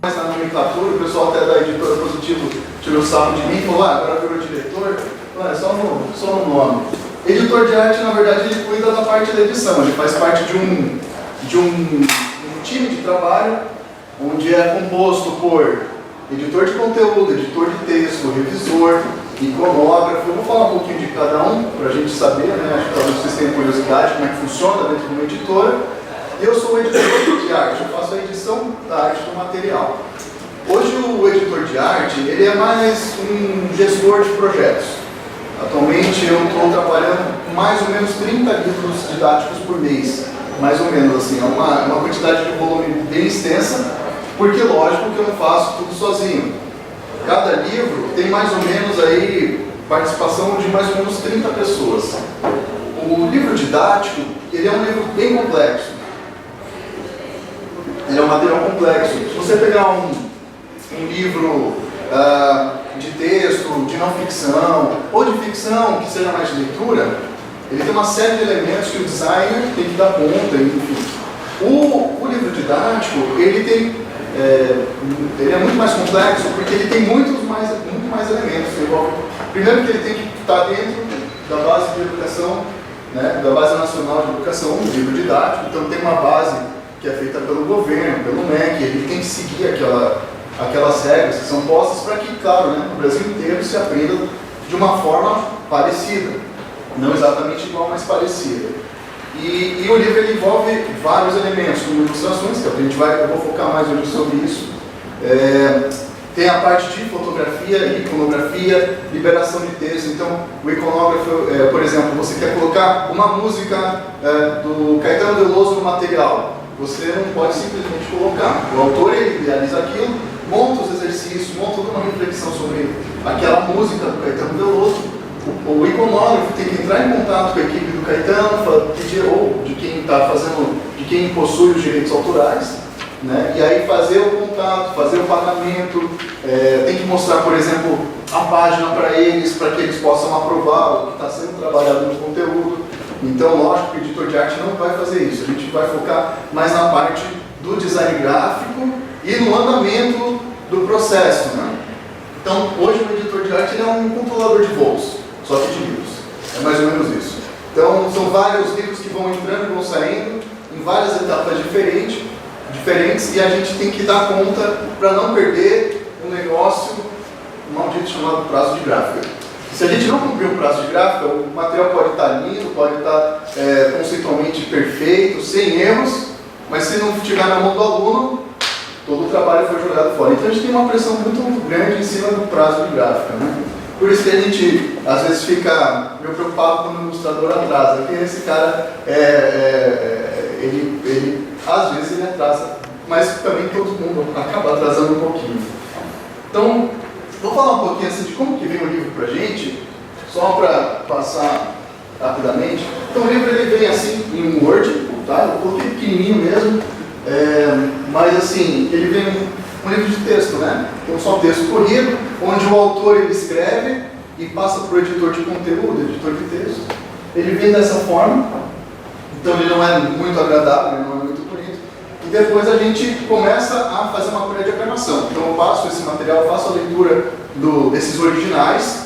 Mas na nomenclatura, o pessoal até da editora Positivo tirou sarro de mim e falou: agora virou diretor. Não, é só no nome. Editor de arte, na verdade, ele cuida da parte da edição, ele faz parte de um time de trabalho onde é composto por editor de conteúdo, editor de texto, revisor, iconógrafo. Eu vou falar um pouquinho de cada um para a gente saber, né? Acho que talvez vocês tenham curiosidade como é que funciona dentro de uma editora. Eu sou o editor de arte, eu faço a edição da arte do material. Hoje o editor de arte, ele é mais um gestor de projetos. Atualmente eu estou trabalhando com mais ou menos 30 livros didáticos por mês, mais ou menos assim, é uma quantidade de volume bem extensa, porque lógico que eu não faço tudo sozinho. Cada livro tem mais ou menos aí participação de mais ou menos 30 pessoas. O livro didático, ele é um livro bem complexo. Ele é um material complexo. Se você pegar um livro de texto, de não ficção, ou de ficção, que seja mais de leitura, ele tem uma série de elementos que o designer tem que dar conta, enfim. O livro didático, ele é muito mais complexo, porque ele tem muito mais elementos. Primeiro que ele tem que estar dentro da base de educação, né, da base nacional de educação, do livro didático, então tem uma base que é feita pelo governo, pelo MEC, ele tem que seguir aquelas regras que são postas para que, claro, né, no Brasil inteiro se aprenda de uma forma parecida. Não exatamente igual, mas parecida. E o livro ele envolve vários elementos, como ilustrações, que eu vou focar mais hoje sobre isso. Tem a parte de fotografia, iconografia, liberação de texto. Então, o iconógrafo, por exemplo, você quer colocar uma música do Caetano Veloso no material. Você não pode simplesmente colocar. O autor ele realiza aquilo, monta os exercícios, monta toda uma reflexão sobre aquela música do Caetano Veloso. O iconógrafo tem que entrar em contato com a equipe do Caetano, ou de quem está fazendo, de quem possui os direitos autorais, né? E aí fazer o contato, fazer o pagamento, tem que mostrar, por exemplo, a página para eles possam aprovar o que está sendo trabalhado no conteúdo. Então, lógico que o editor de arte não vai fazer isso, a gente vai focar mais na parte do design gráfico e no andamento do processo, né? Então, hoje o editor de arte ele é um controlador de voos, só que de livros, é mais ou menos isso. Então, são vários livros que vão entrando e vão saindo em várias etapas diferentes e a gente tem que dar conta para não perder um negócio, um maldito chamado prazo de gráfica. Se a gente não cumprir o prazo de gráfica, o material pode estar lindo, pode estar conceitualmente perfeito, sem erros, mas se não estiver na mão do aluno, todo o trabalho foi jogado fora. Então a gente tem uma pressão muito grande em cima do prazo de gráfica, né? Por isso que a gente, às vezes, fica meio preocupado quando o ilustrador atrasa, porque esse cara, às vezes ele atrasa, mas também todo mundo acaba atrasando um pouquinho. Então, vou falar um pouquinho assim de como que vem o livro pra gente, só para passar rapidamente. Então o livro ele vem assim em um Word, tá? Eu coloquei pequenininho mesmo, mas assim, ele vem um livro de texto, né? Então só texto corrido, onde o autor ele escreve e passa para o editor de conteúdo, editor de texto. Ele vem dessa forma, então ele não é muito agradável, ele não é muito bonito. E depois a gente começa a fazer uma pré-diagramação. Então eu passo esse material, faço a leitura desses originais,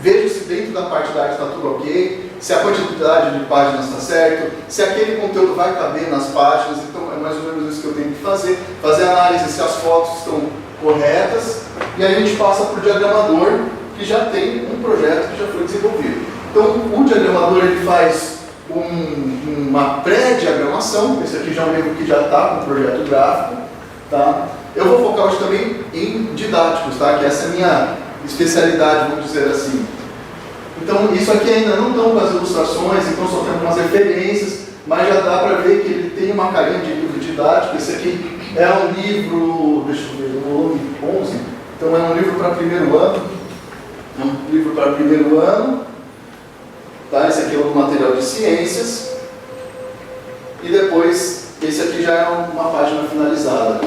vejo se dentro da parte da arte está tudo ok, se a quantidade de páginas está certo, se aquele conteúdo vai caber nas páginas. Então é mais ou menos isso que eu tenho que fazer análise se as fotos estão corretas, e a gente passa para o diagramador, que já tem um projeto que já foi desenvolvido. Então o diagramador ele faz uma pré-diagramação. Esse aqui já é um livro que já está com o projeto gráfico, tá? Eu vou focar hoje também em didáticos, tá? Que essa é a minha especialidade, vamos dizer assim. Então isso aqui ainda não estão com as ilustrações, então só tem algumas referências, mas já dá para ver que ele tem uma carinha de livro didático. Esse aqui é um livro, deixa eu ver, o volume 11, então é um livro para primeiro ano, tá? Esse aqui é um material de ciências, e depois esse aqui já é uma página finalizada.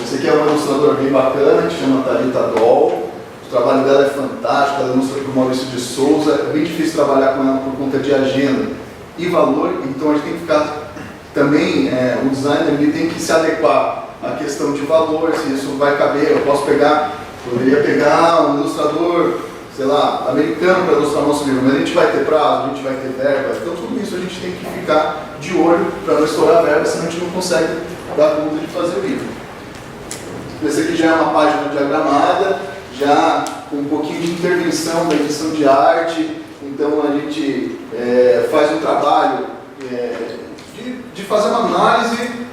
Esse aqui é uma ilustradora bem bacana, que chama Thalita Doll. O trabalho dela é fantástico, ela ilustra Maurício de Souza, é bem difícil trabalhar com ela por conta de agenda e valor, então a gente tem que ficar também, o designer ele tem que se adequar à questão de valor, se isso vai caber, poderia pegar um ilustrador, sei lá, americano para ilustrar o nosso livro, mas a gente vai ter prazo, a gente vai ter verba, então tudo isso a gente tem que ficar de olho para não estourar a verba, senão a gente não consegue dar conta de fazer o livro. Esse aqui já é uma página diagramada, já com um pouquinho de intervenção da edição de arte, então a gente faz um trabalho de fazer uma análise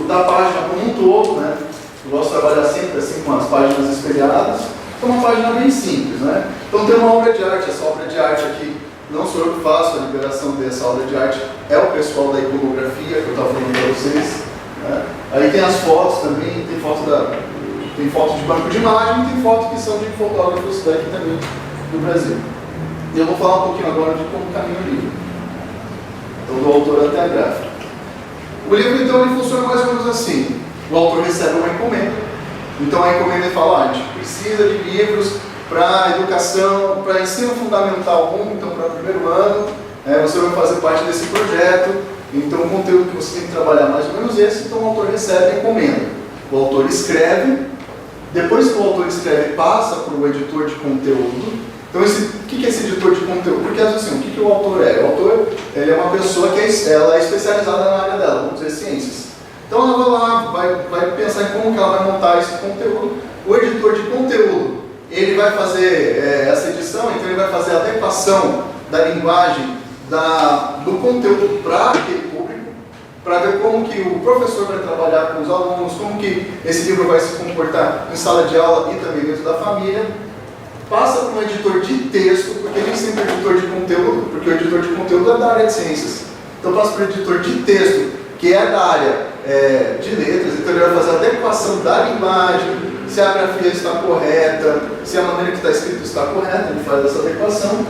da página como um todo, né? Eu gosto de trabalhar sempre assim com as páginas espelhadas, é uma página bem simples, né? Então tem uma obra de arte, essa obra de arte aqui não sou eu que faço, a liberação dessa obra de arte é o pessoal da iconografia que eu estava falando para vocês, né? Aí tem as fotos também, tem foto de banco de imagem e tem fotos que são de fotógrafos daqui também do Brasil. E eu vou falar um pouquinho agora de como caminha o livro. Então, do autor até a gráfica. O livro, então, ele funciona mais ou menos assim. O autor recebe uma encomenda. Então, a encomenda fala, a gente precisa de livros para educação, para ensino fundamental 1, então, para o primeiro ano. Você vai fazer parte desse projeto. Então, o conteúdo que você tem que trabalhar é mais ou menos esse. Então, o autor recebe a encomenda. O autor escreve. Depois que o autor escreve, passa para o editor de conteúdo. Então, o que é esse editor de conteúdo? Porque, assim, o que o autor é? O autor ele é uma pessoa que ela é especializada na área dela, vamos dizer, ciências. Então, ela vai lá, vai pensar em como que ela vai montar esse conteúdo. O editor de conteúdo, ele vai fazer essa edição, então ele vai fazer a adequação da linguagem do conteúdo para aquele público, para ver como que o professor vai trabalhar com os alunos, como que esse livro vai se comportar em sala de aula e também dentro da família. Passa para um editor de texto, porque nem sempre é editor de conteúdo, porque o editor de conteúdo é da área de ciências. Então passa para o editor de texto, que é da área de letras, então ele vai fazer a adequação da linguagem, se a grafia está correta, se a maneira que está escrito está correta, ele faz essa adequação.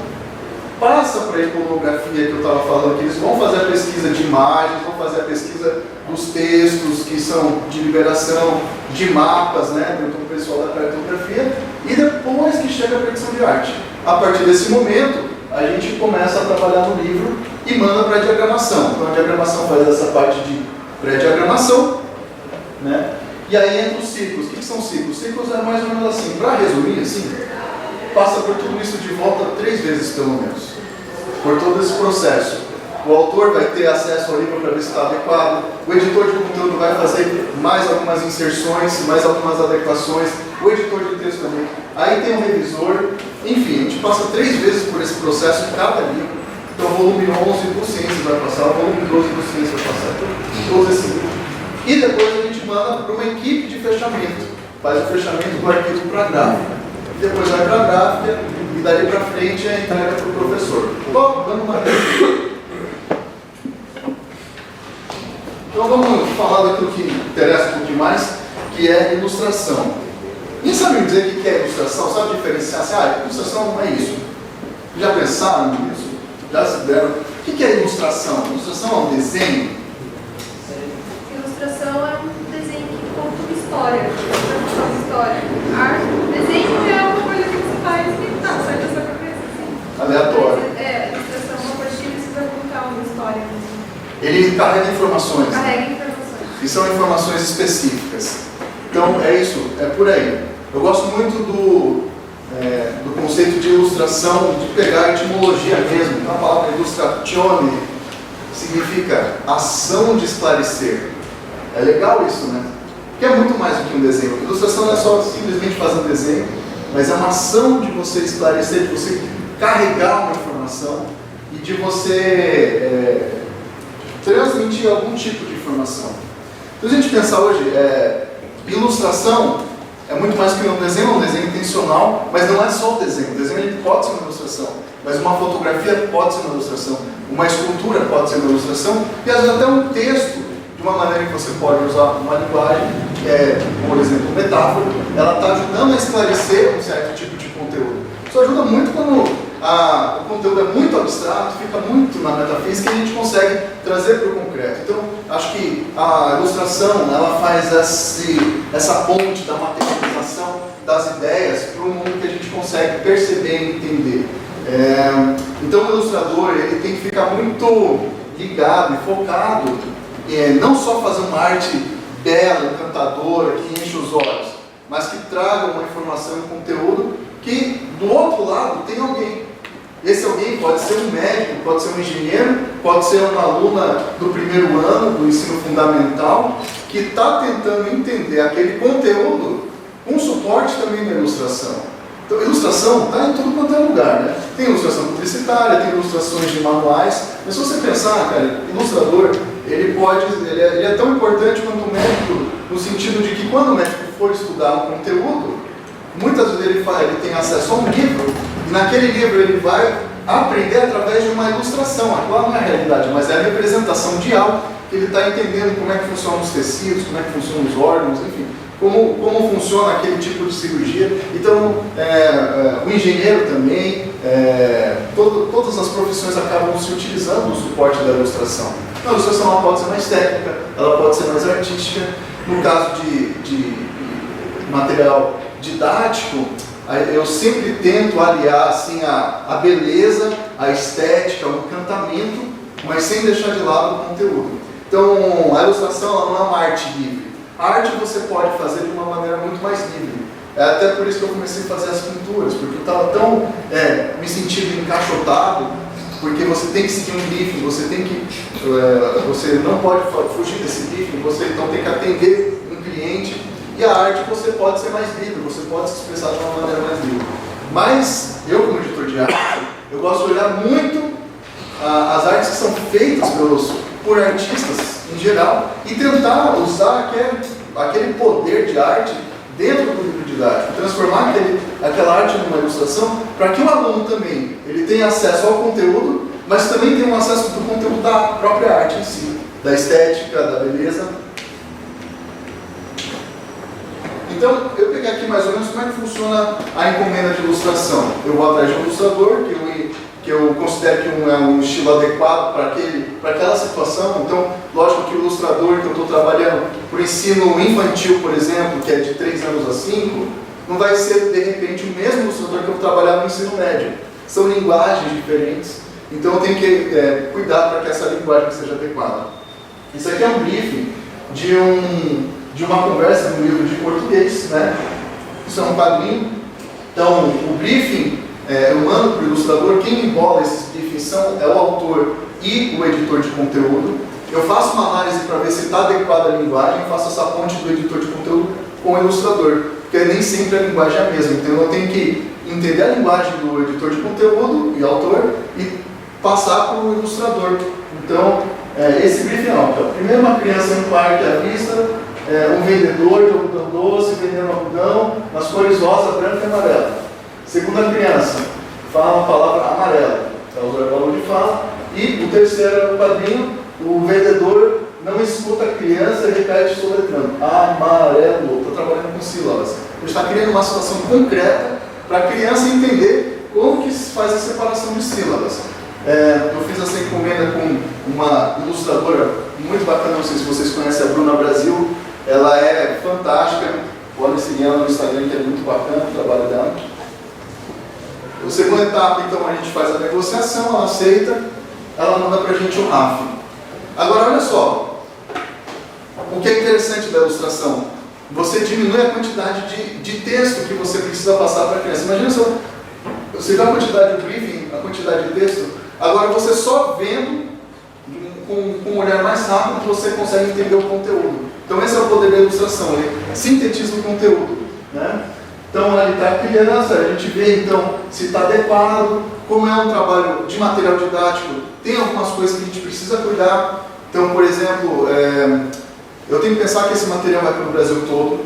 Passa para a iconografia que eu estava falando, que eles vão fazer a pesquisa de imagens, vão fazer a pesquisa dos textos que são de liberação, de mapas, né, do pessoal da cartografia, e depois que chega a edição de arte. A partir desse momento, a gente começa a trabalhar no livro e manda para a diagramação. Então a diagramação faz essa parte de pré-diagramação, né? E aí entra os ciclos. O que são ciclos? Ciclos é mais ou menos assim, para resumir, assim, passa por tudo isso de volta 3 vezes pelo menos, por todo esse processo. O autor vai ter acesso ao livro para ver se está adequado, o editor de conteúdo vai fazer mais algumas inserções, mais algumas adequações, o editor de texto também. Aí tem um revisor, enfim, a gente passa 3 vezes por esse processo em cada livro. Então o volume 11 do Ciências vai passar, o volume 12 do Ciências vai passar, todos esses livros. E depois a gente manda para uma equipe de fechamento, faz o fechamento do arquivo para a gráfica. Depois vai para a gráfica e dali para frente a entrega para o professor. Estou dando uma revisão. Então vamos falar daquilo que interessa um pouquinho mais, que é ilustração. Quem sabe me dizer o que é ilustração? Sabe diferenciar? Assim, ilustração não é isso. Já pensaram nisso? Já se deram? O que é ilustração? Ilustração é um desenho? Ilustração é um desenho que conta uma história. Desenho é uma coisa que você faz e sai da sua cabeça assim. Aleatório. Ilustração é uma partilha e você vai contar uma história. Ele carrega informações. Carrega informações. E são informações específicas. Então é isso, é por aí. Eu gosto muito do conceito de ilustração, de pegar a etimologia mesmo. Então a palavra illustratione significa ação de esclarecer. É legal isso, né? Porque é muito mais do que um desenho. Ilustração não é só simplesmente fazer um desenho, mas é uma ação de você esclarecer, de você carregar uma informação e de você transmitir algum tipo de informação. Então, se a gente pensar hoje, ilustração é muito mais que um desenho intencional, mas não é só o desenho. O desenho ele pode ser uma ilustração, mas uma fotografia pode ser uma ilustração, uma escultura pode ser uma ilustração, e às vezes até um texto, de uma maneira que você pode usar uma linguagem, por exemplo, metáfora, ela está ajudando a esclarecer um certo tipo de conteúdo. Isso ajuda muito quando o conteúdo é muito abstrato, fica muito na metafísica e a gente consegue trazer para o concreto. Então, acho que a ilustração, ela faz essa ponte da materialização das ideias para um mundo que a gente consegue perceber e entender. Então o ilustrador ele tem que ficar muito ligado e focado, não só fazer uma arte bela, encantadora, que enche os olhos, mas que traga uma informação e um conteúdo que do outro lado tem alguém. Esse alguém pode ser um médico, pode ser um engenheiro, pode ser uma aluna do primeiro ano do ensino fundamental que está tentando entender aquele conteúdo com suporte também da ilustração. Então, ilustração está em tudo quanto é lugar, né? Tem ilustração publicitária, tem ilustrações de manuais, mas se você pensar, cara, ilustrador, ele é tão importante quanto o médico, no sentido de que quando o médico for estudar um conteúdo, muitas vezes ele tem acesso a um livro, e naquele livro ele vai aprender através de uma ilustração. Aquela não é a realidade, mas é a representação de algo, que ele está entendendo como é que funcionam os tecidos, como é que funcionam os órgãos, enfim, como funciona aquele tipo de cirurgia. Então, o engenheiro também, todas as profissões acabam se utilizando do suporte da ilustração. Então, a ilustração ela pode ser mais técnica, ela pode ser mais artística. No caso de material didático, eu sempre tento aliar assim, a beleza, a estética, o encantamento, mas sem deixar de lado o conteúdo. Então, a ilustração ela não é uma arte livre. A arte você pode fazer de uma maneira muito mais livre. É até por isso que eu comecei a fazer as pinturas, porque eu estava tão me sentindo encaixotado, porque você tem que seguir um briefing, você não pode fugir desse briefing, você então tem que atender um cliente. E a arte você pode ser mais livre, você pode se expressar de uma maneira mais livre. Mas eu, como editor de arte, eu gosto de olhar muito as artes que são feitas por artistas em geral e tentar usar aquele poder de arte dentro do livro didático, transformar aquela arte numa ilustração para que o aluno também ele tenha acesso ao conteúdo, mas também tenha um acesso do conteúdo da própria arte em si, da estética, da beleza. Então, eu peguei aqui mais ou menos como é que funciona a encomenda de ilustração. Eu vou atrás de um ilustrador, que eu considero que é um estilo adequado para aquela situação. Então, lógico que o ilustrador que eu estou trabalhando para o ensino infantil, por exemplo, que é de 3 anos a 5, não vai ser, de repente, o mesmo ilustrador que eu vou trabalhar no ensino médio. São linguagens diferentes, então eu tenho que cuidar para que essa linguagem seja adequada. Isso aqui é um briefing de uma conversa no livro de português, né? Isso é um quadrinho. Então, o briefing, eu mando para o ilustrador, quem embola esses briefings é o autor e o editor de conteúdo. Eu faço uma análise para ver se está adequada a linguagem, faço essa ponte do editor de conteúdo com o ilustrador, porque nem sempre a linguagem é a mesma. Então, eu tenho que entender a linguagem do editor de conteúdo e autor e passar para o ilustrador. Então, esse briefing é primeiro uma criança em um parque à vista, um vendedor de algodão doce vendendo algodão nas cores rosa, branca e amarela. Segunda criança, fala uma palavra amarela, é o valor de fala. E o terceiro é o quadrinho, o vendedor não escuta a criança e repete soletrando. Amarelo, estou trabalhando com sílabas. Ele está criando uma situação concreta para a criança entender como que se faz a separação de sílabas. Eu fiz essa encomenda com uma ilustradora muito bacana, não sei se vocês conhecem a Bruna Brasil. Ela é fantástica, podem seguir ela no Instagram, que é muito bacana o trabalho dela. A segunda etapa, então, a gente faz a negociação, ela aceita, ela manda para a gente um RAF. Agora, olha só, o que é interessante da ilustração? Você diminui a quantidade de texto que você precisa passar para a criança. Imagina só, você vê a quantidade de briefing, a quantidade de texto, agora você só vendo, com um olhar mais rápido, você consegue entender o conteúdo. Então esse é o poder da ilustração, ele sintetiza o conteúdo, né? Então ali está a criança, a gente vê então se está adequado, como é um trabalho de material didático, tem algumas coisas que a gente precisa cuidar. Então, por exemplo, eu tenho que pensar que esse material vai para o Brasil todo,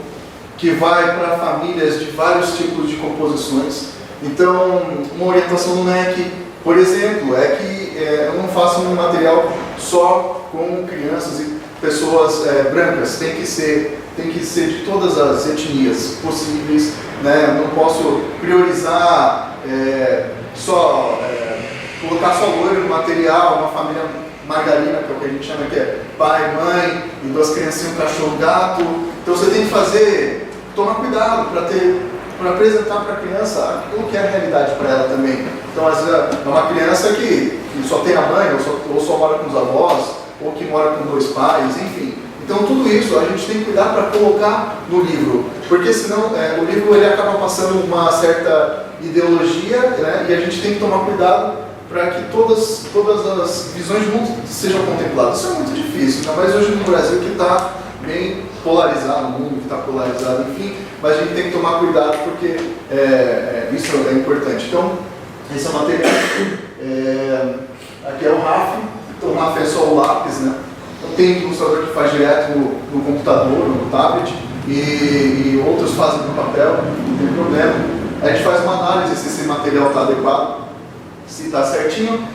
que vai para famílias de vários tipos de composições. Então, uma orientação no MEC, por exemplo, é que eu não faço um material só com crianças e pessoas brancas, tem que ser de todas as etnias possíveis, né? Eu não posso priorizar colocar só loiro no material, uma família margarina, que é o que a gente chama que é pai, mãe, e 2 criancinhas, um cachorro, gato. Então você tem que tomar cuidado para ter para apresentar para a criança aquilo que é a realidade para ela também. Então, às vezes, é uma criança que só tem a mãe, ou só mora com os avós, ou que mora com 2 pais, enfim. Então, tudo isso a gente tem que cuidar para colocar no livro, porque senão o livro ele acaba passando uma certa ideologia, né, e a gente tem que tomar cuidado para que todas as visões de mundo sejam contempladas. Isso é muito difícil, ainda mais hoje no Brasil que está bem polarizado, o mundo que está polarizado, enfim, mas a gente tem que tomar cuidado porque isso é importante. Então, esse é o material, aqui é o RAF, então o RAF é só o lápis, né? Então, tem ilustrador que faz direto no computador, no tablet, e outros fazem no papel, não tem problema. A gente faz uma análise se esse material está adequado, se está certinho.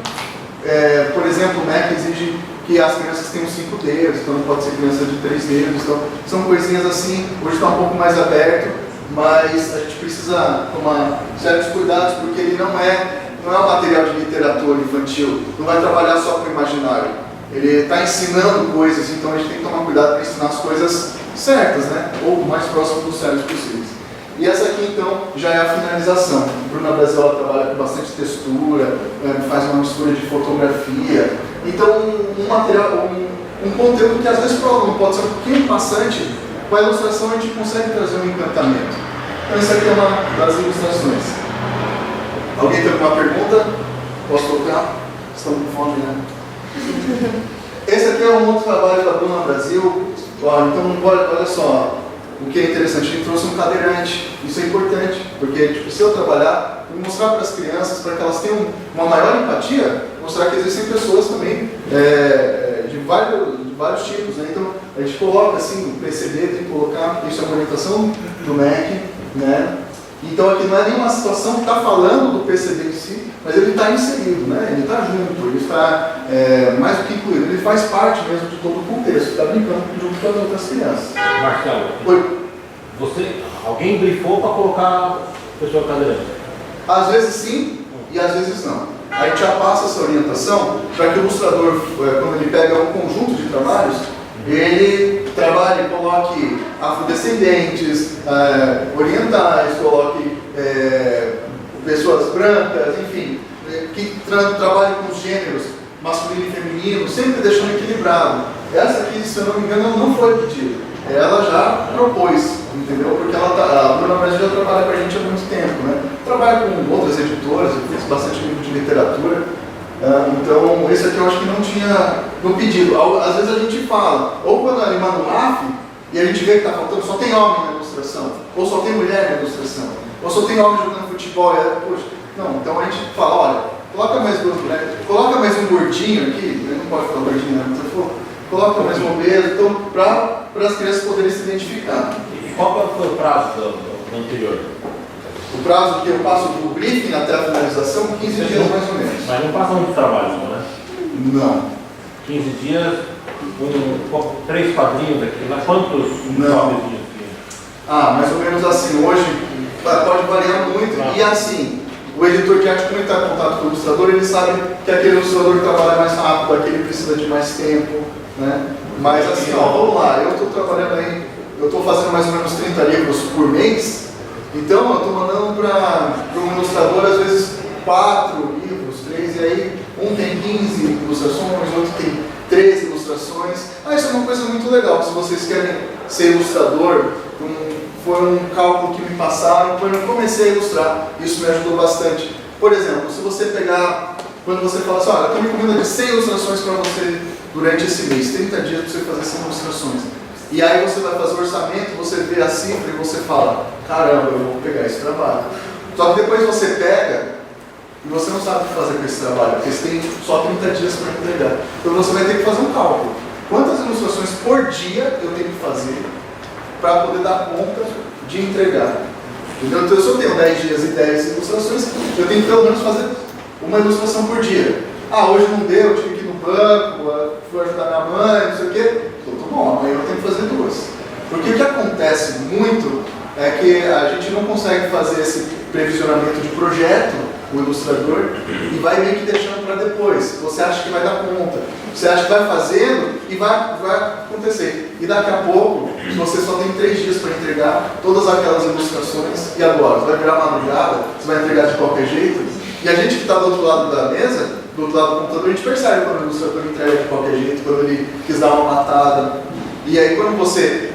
Por exemplo, o MEC exige que as crianças tenham 5 dedos, então não pode ser criança de 3 dedos, então são coisinhas assim, hoje está um pouco mais aberto, mas a gente precisa tomar certos cuidados, porque ele não é um material de literatura infantil, não vai trabalhar só com o imaginário, ele está ensinando coisas, então a gente tem que tomar cuidado para ensinar as coisas certas, né? Ou o mais próximo dos sérios possíveis. E essa aqui, então, já é a finalização. A Bruna Brasil trabalha com bastante textura, faz uma mistura de fotografia. Então, um material, um conteúdo que às vezes para o aluno pode ser um pouquinho maçante, com a ilustração a gente consegue trazer um encantamento. Então, essa aqui é uma das ilustrações. Alguém tem alguma pergunta? Posso tocar? Estamos com fome, né? Esse aqui é um outro trabalho da Bruna Brasil. Então, olha só. O que é interessante, a gente trouxe um cadeirante, isso é importante, porque a gente precisa trabalhar e mostrar para as crianças, para que elas tenham uma maior empatia, mostrar que existem pessoas também de vários tipos, né? Então a gente coloca assim, o PCD tem que colocar, isso é uma orientação do MEC, né? Então aqui não é nenhuma situação que está falando do PCD em si, mas ele está inserido, né? Ele está junto, ele está mais do que incluído, ele faz parte mesmo de todo o contexto, está brincando junto com as outras crianças. Marcelo, alguém brifou para colocar o pessoal cadeirante? Às vezes sim e às vezes não. A gente já passa essa orientação para que o ilustrador, quando ele pega um conjunto de trabalhos, ele trabalhe e coloque afrodescendentes, orientais, coloque pessoas brancas, enfim, que trabalhe com os gêneros masculino e feminino, sempre deixando equilibrado. Essa aqui, se eu não me engano, não foi pedida. Ela já propôs, entendeu? Porque a Bruna Brasil já trabalha com a gente há muito tempo, né? Trabalha com outras editoras, eu fiz bastante livro de literatura. Então, esse aqui eu acho que não tinha no pedido. Às vezes a gente fala, ou quando animar no RAF, e a gente vê que está faltando, só tem homem na ilustração, ou só tem mulher na ilustração, ou só tem homem jogando futebol, poxa, não, então a gente fala, olha, coloca mais 2 mulheres, coloca mais um gordinho aqui, não pode falar gordinho, né? Mas coloca mais um obeso, então, para as crianças poderem se identificar. E qual foi o prazo do anterior? O prazo que eu passo do briefing até a finalização, 15 dias mais ou menos. Mas não passa muito trabalho, não, né? Não. 15 dias, 3 quadrinhos aqui, mas quantos quadrinhos? Mais ou menos assim. Hoje pode variar muito. E assim, o editor de arte, como ele está em contato com o ilustrador, ele sabe que aquele ilustrador trabalha mais rápido, aquele precisa de mais tempo, né? Mas assim, vamos lá, eu estou trabalhando aí, eu estou fazendo mais ou menos 30 livros por mês. Então, eu estou mandando para um ilustrador, às vezes, 4 livros, 3, e aí um tem 15 ilustrações, outro tem 13 ilustrações. Isso é uma coisa muito legal, se vocês querem ser ilustrador, foi um cálculo que me passaram, quando eu comecei a ilustrar, isso me ajudou bastante. Por exemplo, se você pegar, quando você fala assim, olha, eu estou me encomendando de 100 ilustrações para você durante esse mês, 30 dias para você fazer 100 ilustrações. E aí você vai fazer o orçamento, você vê a cifra e você fala, caramba, eu vou pegar esse trabalho. Só que depois você pega e você não sabe o que fazer com esse trabalho, porque você tem só 30 dias para entregar. Então você vai ter que fazer um cálculo. Quantas ilustrações por dia eu tenho que fazer para poder dar conta de entregar? Entendeu? Então se eu tenho 10 dias e 10 ilustrações, eu tenho que pelo menos fazer uma ilustração por dia. Hoje não deu, eu tive que ir no banco, fui ajudar minha mãe, não sei o quê. Bom, amanhã eu tenho que fazer 2. Porque o que acontece muito é que a gente não consegue fazer esse previsionamento de projeto o ilustrador e vai meio que deixando para depois. Você acha que vai dar conta, você acha que vai fazendo e vai acontecer. E daqui a pouco, se você só tem 3 dias para entregar todas aquelas ilustrações, e agora? Você vai virar madrugada, você vai entregar de qualquer jeito? E a gente que está do outro lado da mesa, do outro lado do computador, a gente percebe quando o ilustrador entrega de qualquer jeito, quando ele quis dar uma matada. E aí quando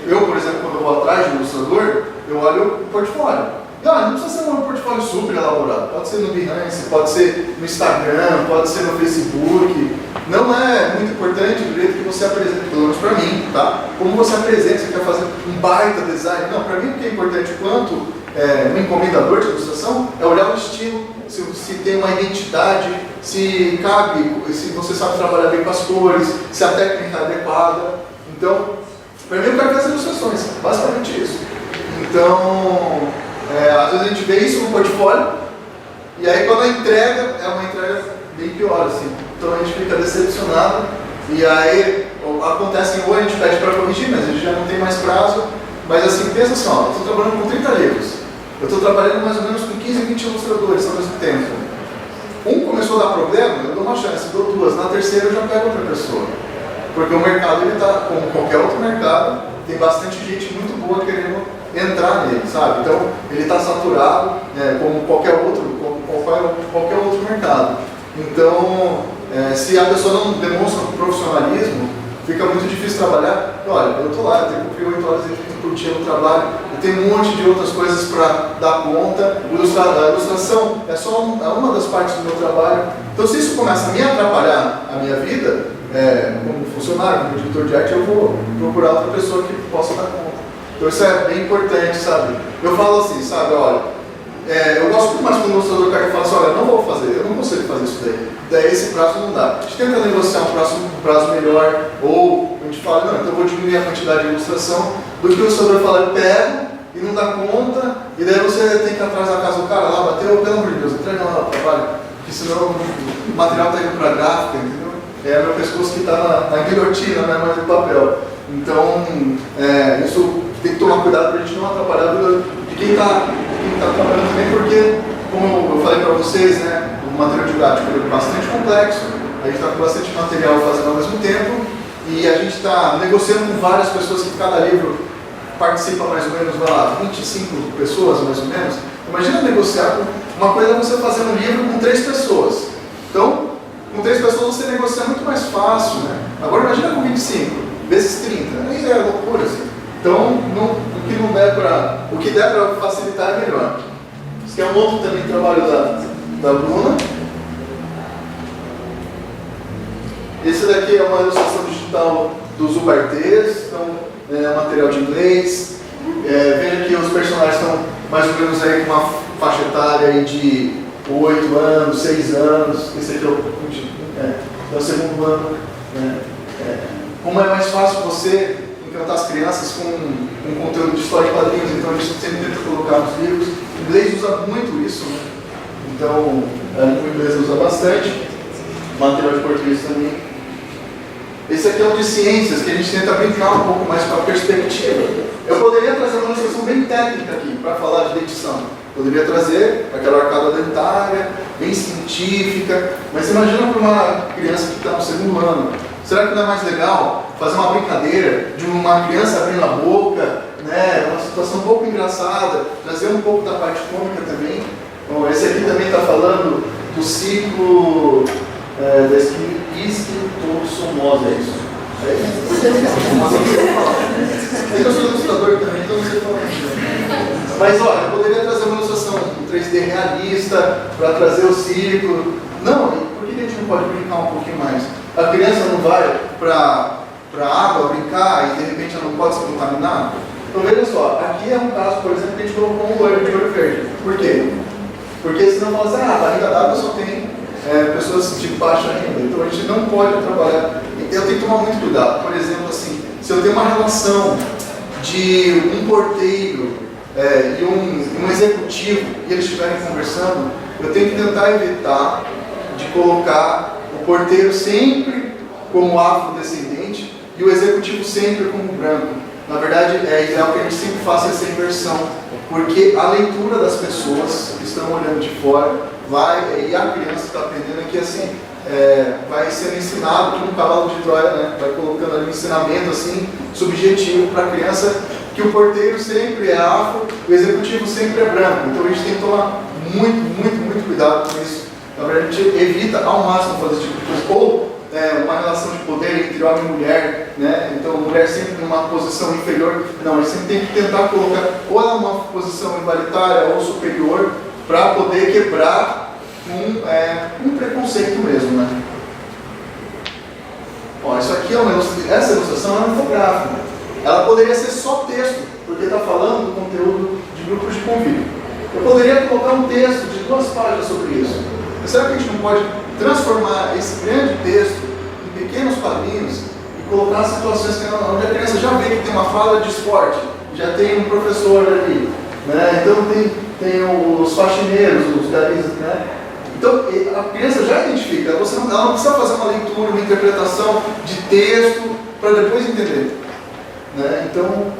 eu, por exemplo, quando eu vou atrás de um ilustrador, eu olho o portfólio. Não precisa ser um portfólio super elaborado. Pode ser no Behance, pode ser no Instagram, pode ser no Facebook. Não é muito importante o jeito que você apresenta, pelo menos para mim, tá? Como você apresenta, você quer fazer um baita design. Não, para mim o que é importante quanto um encomendador de ilustração é olhar o estilo, se tem uma identidade, se cabe, se você sabe trabalhar bem com as cores, se a técnica é adequada. Então, para mim eu quero ver as ilustrações, basicamente isso. Então, às vezes a gente vê isso no portfólio, e aí quando a entrega é uma entrega bem pior, assim. Então a gente fica decepcionado, e aí acontece que ou a gente pede para corrigir, mas a gente já não tem mais prazo. Mas assim, pensa assim, ó, eu estou trabalhando com 30 livros, eu estou trabalhando mais ou menos com 15, 20 ilustradores ao mesmo tempo. Um começou a dar problema, eu dou uma chance, dou 2, na terceira eu já pego outra pessoa. Porque o mercado, ele está, como qualquer outro mercado, tem bastante gente muito boa querendo entrar nele, sabe? Então, ele está saturado, como qualquer outro mercado. Então, se a pessoa não demonstra profissionalismo, fica muito difícil trabalhar. Olha, eu estou lá, eu tenho que cumprir 8 horas por dia no trabalho, eu tenho um monte de outras coisas para dar conta. A ilustração é só uma das partes do meu trabalho. Então, se isso começa a me atrapalhar a minha vida, como funcionário, como diretor de arte, eu vou procurar outra pessoa que possa dar conta. Então isso é bem importante, sabe? Eu falo assim, sabe, olha, eu gosto muito mais quando o ilustrador pega e fala assim, olha, eu não vou fazer, eu não consigo fazer isso daí esse prazo não dá. A gente tenta negociar um prazo melhor, ou a gente fala, não, então eu vou diminuir a quantidade de ilustração, do que o ilustrador fala, eu pego e não dá conta, e daí você tem que ir atrás da casa do cara lá, bateu, pelo amor de Deus, entrega lá o trabalho, porque senão o material está indo para a gráfica, entendeu? É meu pescoço que está na guilhotina, não é mais no papel. Então, isso tem que tomar cuidado para a gente não atrapalhar a vida de quem está trabalhando também, porque, como eu falei para vocês, né, o material didático é bastante complexo, a gente está com bastante material fazendo ao mesmo tempo, e a gente está negociando com várias pessoas que cada livro participa mais ou menos, vai lá, 25 pessoas mais ou menos. Imagina negociar com uma coisa é você fazer um livro com 3 pessoas. Então, com 3 pessoas você negocia muito mais fácil, né? Agora imagina com 25, vezes 30, aí é loucura, assim. Então, o que der para facilitar é melhor. Esse aqui é um outro também trabalho da Bruna. Esse daqui é uma ilustração digital dos Ubartês, então é material de inglês. Veja que os personagens estão mais ou menos aí com uma faixa etária aí de 8 anos, 6 anos. Esse aqui é o segundo ano. Como é mais fácil você encantar as crianças com conteúdo de história de quadrinhos, então a gente sempre tenta colocar nos livros. O inglês usa muito isso, né? Então o inglês usa bastante, material de português também. Esse aqui é o de ciências, que a gente tenta brincar um pouco mais com a perspectiva. Eu poderia trazer uma ilustração bem técnica aqui, para falar de dentição. Poderia trazer aquela arcada dentária, bem científica, mas imagina para uma criança que está no segundo ano. Será que não é mais legal fazer uma brincadeira de uma criança abrindo a boca, né? Uma situação um pouco engraçada, trazer um pouco da parte cômica também? Bom, esse aqui também está falando do ciclo da esquistossomose, é isso? Eu sou ilustrador também, então não sei falar. Mas olha, eu poderia trazer uma ilustração 3D realista para trazer o ciclo. Não, por que a gente não pode brincar um pouquinho mais? A criança não vai para a água brincar e de repente ela não pode se contaminar? Então veja só, aqui é um caso, por exemplo, que a gente colocou um loiro de olho verde. Por quê? Porque senão fala assim, a barriga d'água só tem pessoas de baixa renda, então a gente não pode trabalhar. Eu tenho que tomar muito cuidado. Por exemplo, assim, se eu tenho uma relação de um porteiro e um executivo e eles estiverem conversando, eu tenho que tentar evitar de colocar o porteiro sempre como afrodescendente e o executivo sempre como branco. Na verdade, é ideal que a gente sempre faça essa inversão, porque a leitura das pessoas que estão olhando de fora vai, e a criança está aprendendo aqui assim, vai sendo ensinado como um cavalo de Troia, né? Vai colocando ali um ensinamento assim, subjetivo para a criança, que o porteiro sempre é afro, o executivo sempre é branco. Então a gente tem que tomar muito cuidado com isso. Na verdade, a gente evita ao máximo fazer esse tipo de coisa. Ou uma relação de poder entre homem e mulher, né? Então a mulher sempre numa posição inferior. Não, a gente sempre tem que tentar colocar ou ela numa posição igualitária ou superior para poder quebrar um preconceito mesmo, né? Ó, isso aqui essa ilustração é um infográfico. Ela poderia ser só texto, porque está falando do conteúdo de grupos de convívio. Eu poderia colocar um texto de 2 páginas sobre isso. Mas será que a gente não pode transformar esse grande texto em pequenos quadrinhos e colocar situações onde a criança já vê que tem uma fala de esporte, já tem um professor ali, né? Então tem os faxineiros, os garis, né? Então a criança já identifica, ela não precisa fazer uma leitura, uma interpretação de texto para depois entender. Né? Então,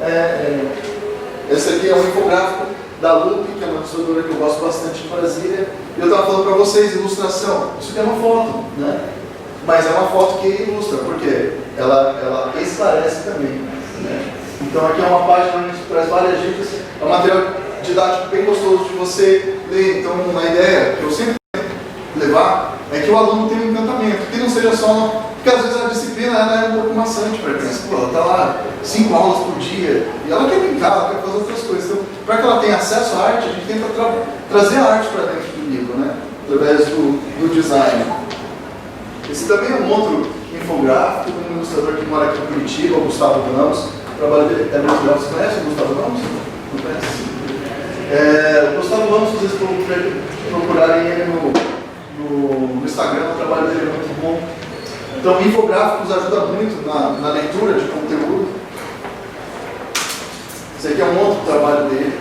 esse aqui é um infográfico da Lupe, que é uma ilustradora que eu gosto bastante em Brasília. E eu estava falando para vocês, ilustração. Isso aqui é uma foto, né? Mas é uma foto que ilustra, porque ela esclarece também. Né? Então aqui é uma página que traz várias dicas. É um material didático bem gostoso de você ler. Então uma ideia que eu sempre tento levar é que o aluno tenha um encantamento, que não seja só... Porque às vezes a disciplina é um pouco maçante para a criança. Pô, ela está lá 5 aulas por dia e ela quer brincar, ela quer fazer outras coisas. Então, para que ela tenha acesso à arte, a gente tenta trazer a arte para dentro do livro, né? Através do design. Esse também é um outro infográfico de um ilustrador que mora aqui em Curitiba, o Gustavo Ramos. O trabalho dele é muito legal. Você conhece o Gustavo Ramos? Não conhece? O Gustavo Ramos, se vocês procurarem ele no Instagram, o trabalho dele é muito bom. Então, infográficos ajuda muito na leitura de conteúdo. Esse aqui é um outro trabalho dele.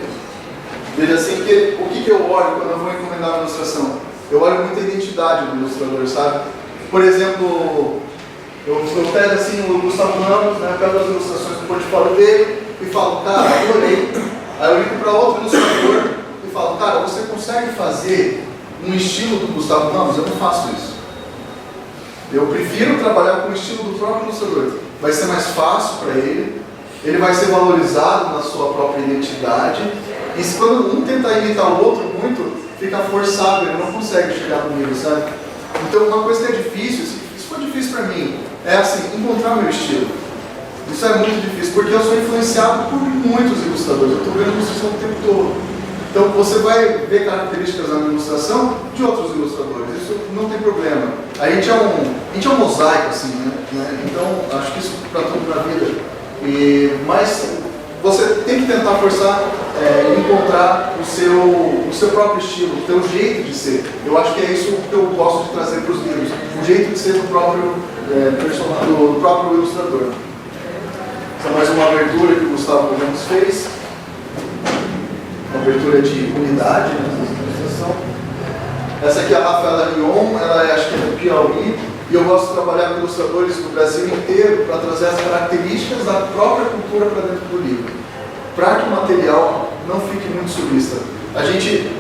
Veja assim, o que eu olho quando eu vou encomendar uma ilustração? Eu olho muito a identidade do ilustrador, sabe? Por exemplo, eu pego assim o Gustavo Ramos, né, pego as ilustrações do portfólio dele e falo, cara, adorei. Aí eu ligo para outro ilustrador e falo, cara, você consegue fazer um estilo do Gustavo Ramos? Eu não faço isso. Eu prefiro trabalhar com o estilo do próprio ilustrador. Vai ser mais fácil para ele vai ser valorizado na sua própria identidade. E se quando um tentar imitar o outro muito, fica forçado, ele não consegue chegar no nível, sabe? Então uma coisa que é difícil, isso foi difícil para mim, é assim, encontrar meu estilo. Isso é muito difícil, porque eu sou influenciado por muitos ilustradores, eu estou vendo ilustração o tempo todo. Então você vai ver características na ilustração de outros ilustradores, isso não tem problema. A gente é um mosaico, assim, né? Então acho que isso para tudo na vida. Mas você tem que tentar forçar, encontrar o seu próprio estilo, o seu jeito de ser. Eu acho que é isso que eu gosto de trazer para os livros, o jeito de ser do próprio personagem, do próprio ilustrador. Essa é mais uma abertura que o Gustavo Ramos fez. Uma abertura de unidade nessa ilustração. Essa aqui é a Rafaela Rion, ela acho que é do Piauí, e eu gosto de trabalhar com ilustradores do Brasil inteiro para trazer as características da própria cultura para dentro do livro, para que o material não fique muito surista. A gente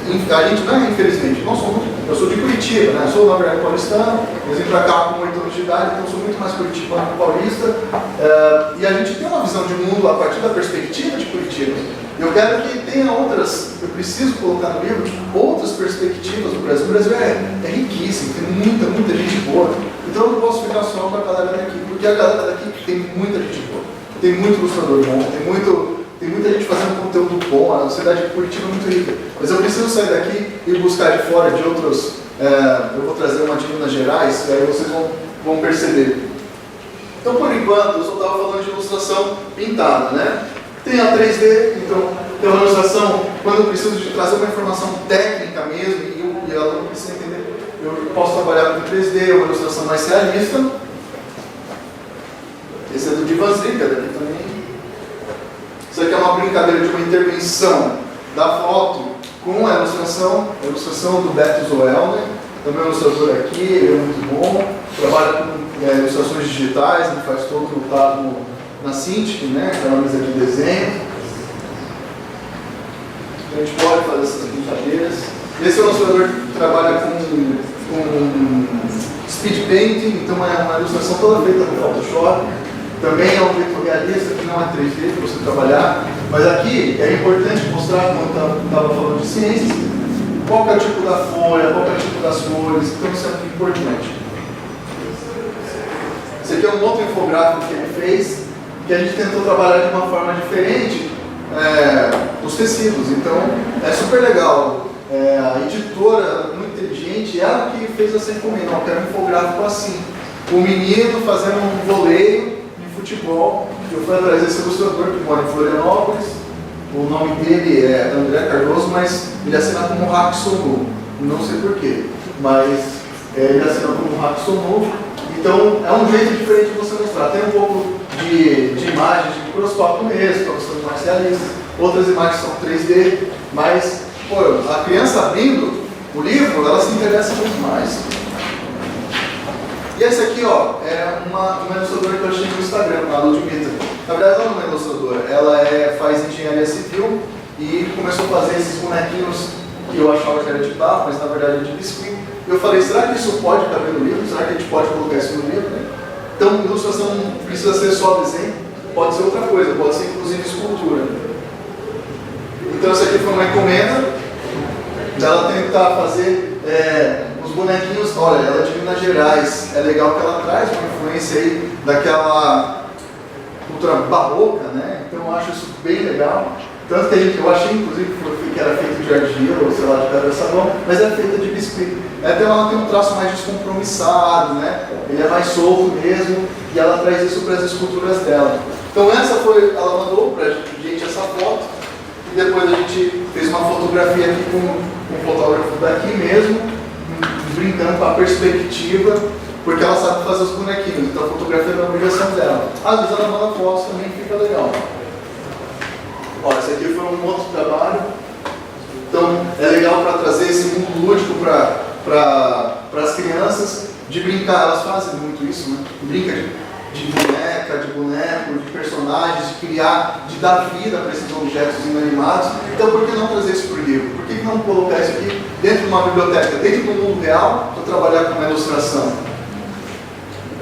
não é, infelizmente, eu sou de Curitiba, né? Sou na verdade paulistano, eu vim para cá com 8 anos de idade, então sou muito mais curitibano que paulista, e a gente tem uma visão de mundo a partir da perspectiva de Curitiba. Eu quero que tenha eu preciso colocar no livro outras perspectivas do Brasil. O Brasil é riquíssimo, tem muita gente boa. Então eu não posso ficar só com a galera daqui, porque a galera daqui tem muita gente boa. Tem muito ilustrador bom, tem muita gente fazendo conteúdo bom, a cidade de Curitiba é muito rica. Mas eu preciso sair daqui e buscar de fora de outros. Eu vou trazer uma de Minas Gerais, e aí vocês vão perceber. Então por enquanto eu só estava falando de ilustração pintada, né? Tem a 3D, então tem uma ilustração, quando eu preciso de trazer uma informação técnica mesmo, e ela não precisa entender, eu posso trabalhar com 3D, uma ilustração mais realista. Esse é do Divan Zwicker aqui também. Isso aqui é uma brincadeira de uma intervenção da foto com a ilustração do Beto Zoellner, também é um ilustrador aqui, ele é muito bom, trabalha com ilustrações digitais, ele faz todo o na Cintiq, né? Aquela mesa de desenho. A gente pode fazer essas brincadeiras. Esse é o ilustrador trabalha com speed painting, então é uma ilustração toda feita no Photoshop. Também é um vetor realista, que não é 3D para você trabalhar. Mas aqui é importante mostrar, quando estava falando de ciências, qual que é o tipo da folha, qual que é o tipo das cores, então isso é muito importante. Esse aqui é um outro infográfico que ele fez, que a gente tentou trabalhar de uma forma diferente os tecidos, então é super legal. A editora, muito inteligente, ela que fez essa encomenda, eu quero um infográfico assim. O menino fazendo um voleio de futebol, eu fui atrás desse ilustrador que mora em Florianópolis, o nome dele é André Cardoso, mas ele assina como Haksonu, não sei porquê, mas ele assina como Haksonu, então é um jeito diferente de você mostrar. Tem um pouco de imagens de microscópio mesmo, para você marcialistas, outras imagens são 3D, mas pô, a criança abrindo o livro, ela se interessa muito mais. E essa aqui, ó, é uma ilustradora que eu achei no Instagram, a Ludmita. Na verdade, ela não é uma ilustradora, ela faz engenharia civil e começou a fazer esses bonequinhos que eu achava que era de barro, mas na verdade é de biscuit. E eu falei, será que isso pode caber no livro? Será que a gente pode colocar isso no livro? Então, ilustração não precisa ser só desenho, pode ser outra coisa, pode ser inclusive escultura. Então, essa aqui foi uma encomenda dela tentar fazer os bonequinhos. Olha, ela é de Minas Gerais, é legal que ela traz uma influência aí daquela cultura barroca, né? Então eu acho isso bem legal. Tanto que eu achei inclusive que era feito de argila, ou sei lá, de pedra sabão, mas é feita de biscuit. Ela tem um traço mais descompromissado, né? Ele é mais solto mesmo, e ela traz isso para as esculturas dela. Então ela mandou pra gente essa foto, e depois a gente fez uma fotografia aqui com um fotógrafo daqui mesmo, brincando com a perspectiva, porque ela sabe fazer os bonequinhos, então a fotografia é uma obrigação dela. Às vezes ela manda fotos também, fica legal. Ó, esse aqui foi um outro trabalho, então é legal para trazer esse mundo lúdico para as crianças, de brincar, elas fazem muito isso, né? Brinca de boneca, de boneco, de personagens, de criar, de dar vida para esses objetos inanimados. Então por que não trazer isso para o livro? Por que não colocar isso aqui dentro de uma biblioteca, dentro do mundo real, para trabalhar com uma ilustração?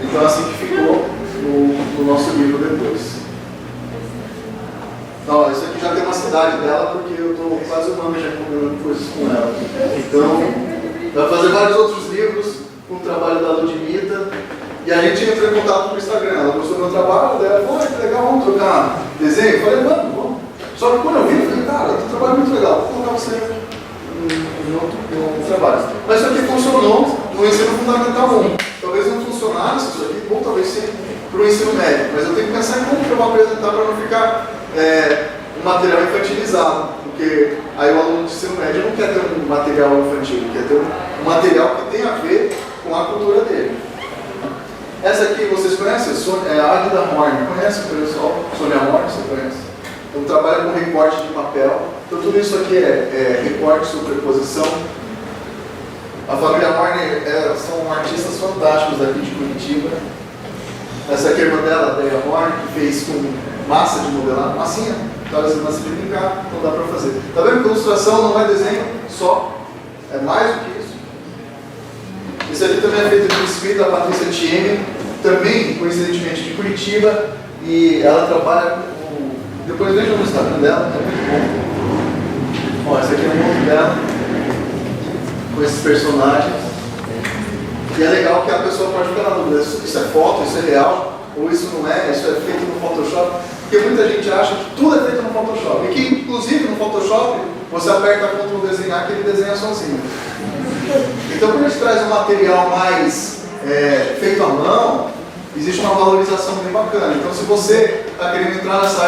Então assim que ficou no nosso livro depois. Então, isso aqui já tem uma cidade dela, porque eu estou quase um ano já combinando coisas com ela. Então, vai fazer vários outros livros com o trabalho da Ludmita. E a gente entrou em contato no Instagram. Ela gostou do meu trabalho, daí ela falou, que legal, vamos trocar desenho. Eu falei, vamos. Só que quando eu vi, eu falei, cara, o trabalho é muito legal, vou colocar você em outro trabalho. Mas isso aqui funcionou no ensino fundamental 1. Talvez não funcionasse isso aqui, ou talvez sim para o ensino médio. Mas eu tenho que pensar em como que eu vou apresentar para não ficar um material infantilizado. Porque aí o aluno de ensino médio não quer ter um material infantil, ele quer ter um material que tenha a ver com a cultura dele. Essa aqui vocês conhecem? É a Águida Horn. Conhece o pessoal? Sônia Horn, você conhece? Então trabalha com recorte de papel. Então tudo isso aqui é recorte, superposição. A família Horn são artistas fantásticos daqui de Curitiba. Essa aqui é a irmã dela, a Deia Horn, que fez com massa de modelar, massinha, talvez massa de brincar, então dá para fazer. Tá vendo que a ilustração não é desenho só, é mais do que isso. Esse aqui também é feito de biscuit da Patrícia Thieme, também, coincidentemente, de Curitiba, e ela trabalha com... Depois vejam no Instagram dela, é muito bom. Ó, esse aqui é um outro dela, com esses personagens. E é legal que a pessoa pode ficar na dúvida, isso é foto, isso é real, ou isso não é, isso é feito no Photoshop. Porque muita gente acha que tudo é feito no Photoshop, e que, inclusive, no Photoshop, você aperta Ctrl desenhar que ele desenha sozinho. Então, quando a gente traz um material mais feito à mão, existe uma valorização bem bacana. Então, se você está querendo entrar nessa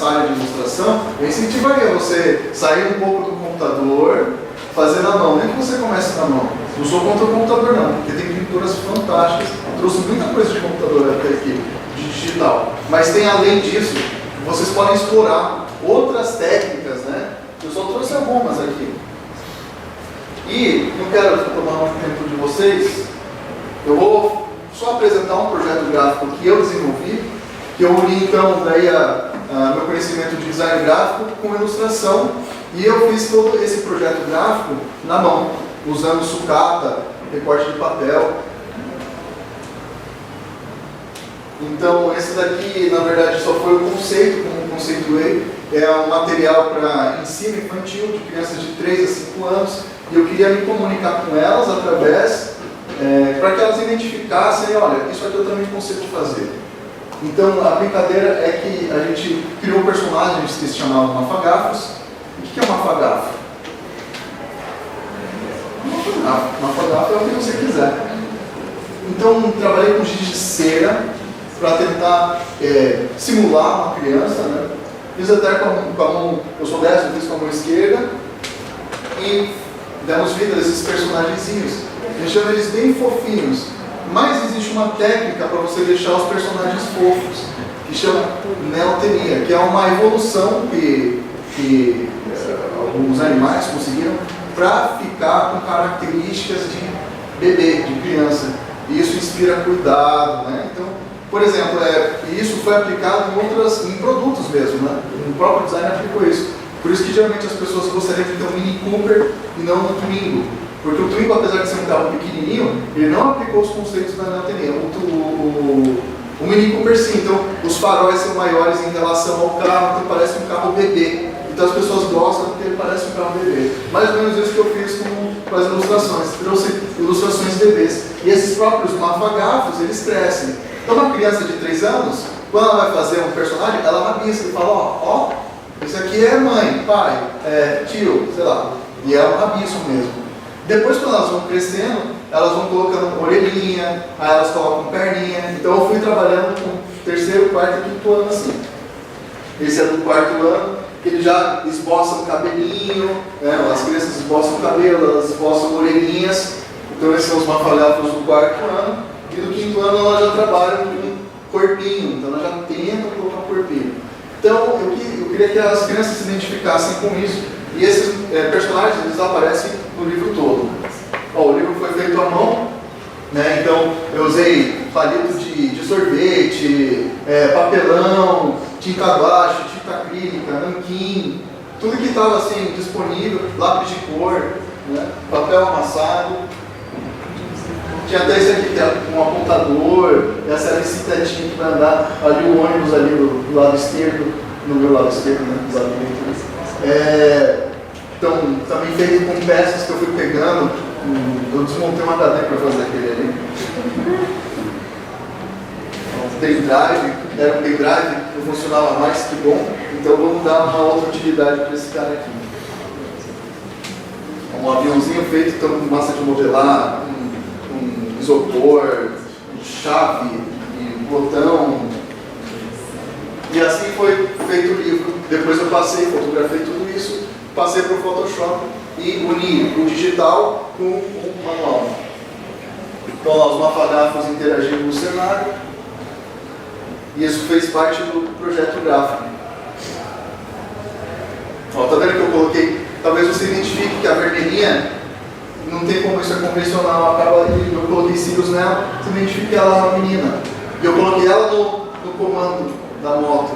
área de ilustração, eu incentivaria você sair um pouco do computador, fazer na mão. Nem que você comece na mão. Não sou contra o computador, não, porque tem pinturas fantásticas. Eu trouxe muita coisa de computador até aqui, de digital. Mas tem, além disso, vocês podem explorar outras técnicas, né? Eu só trouxe algumas aqui. E não quero tomar muito tempo de vocês, eu vou só apresentar um projeto gráfico que eu desenvolvi, que eu uni então daí meu conhecimento de design gráfico com ilustração, e eu fiz todo esse projeto gráfico na mão. usando sucata, recorte de papel. Então esse daqui, na verdade, só foi o conceito, como conceituei. É um material para ensino infantil de crianças de 3 a 5 anos. E eu queria me comunicar com elas através, para que elas identificassem, olha, isso aqui eu também consigo fazer. Então a brincadeira é que a gente criou personagens que se chamavam mafagafos. O que é um mafagafo? Mafagafo é o que você quiser. Então trabalhei com giz de cera para tentar simular uma criança, né? Fiz até com a mão, eu sou destro, fiz com a mão esquerda e demos vida a esses personagenzinhos. A gente chama eles bem fofinhos, mas existe uma técnica para você deixar os personagens fofos, que chama neotenia, que é uma evolução que alguns animais conseguiram para ficar com características de bebê, de criança. E isso inspira cuidado, né? Então, por exemplo, isso foi aplicado em produtos mesmo, né? O próprio design aplicou isso. Por isso que geralmente as pessoas gostariam de ter um Mini Cooper e não um Twingo. Porque o Twingo, apesar de ser um carro pequenininho, ele não aplicou os conceitos da neotenia. O Mini Cooper sim, então os faróis são maiores em relação ao carro, então parece um carro bebê. Então as pessoas gostam porque ele parece um carro bebê. Mais ou menos isso que eu fiz com as ilustrações. Trouxe ilustrações bebês. E esses próprios mafagafos, eles crescem. Então uma criança de 3 anos, quando ela vai fazer um personagem, ela rabisca e fala, ó, isso aqui é mãe, pai, tio, sei lá. E é um rabisco mesmo. Depois, quando elas vão crescendo, elas vão colocando orelhinha, aí elas colocam perninha. Então eu fui trabalhando com 3º, 4º e 5º ano assim. Esse é do 4º ano, que ele já esboça o cabelinho, né? As crianças esboçam o cabelo, elas esboçam orelhinhas. Então esses são os mafagafos do 4º ano. E no 5º ano elas já trabalham com corpinho, então elas já tentam colocar um corpinho. Então eu queria que as crianças se identificassem com isso. E esses personagens, eles aparecem no livro todo. Ó, o livro foi feito à mão, né? Então eu usei palito de sorvete, papelão, tinta guache, tinta acrílica, nanquim, tudo que estava assim disponível, lápis de cor, né? Papel amassado. Tinha até esse aqui, que é um apontador, essa era a bicicletinha que vai andar, ali o ônibus ali do lado esquerdo, no meu lado esquerdo, né? Do lado direito. Então, também feito com peças que eu fui pegando, eu desmontei uma cadeira para fazer aquele ali. Pendrive, era um pendrive que funcionava mais que bom, então vamos dar uma outra utilidade para esse cara aqui. Um aviãozinho feito então, com massa de modelar, isopor, chave, botão. E assim foi feito o livro. Depois eu fotografei tudo isso, passei para o Photoshop e uni o digital com o manual. Então lá os mafagafos interagindo no cenário. E isso fez parte do projeto gráfico. Ó, tá vendo que eu coloquei? Talvez você identifique que a vermelhinha não tem como isso é convencional, eu coloquei cílios nela, você identifica que ela é uma menina. E eu coloquei ela no comando da moto.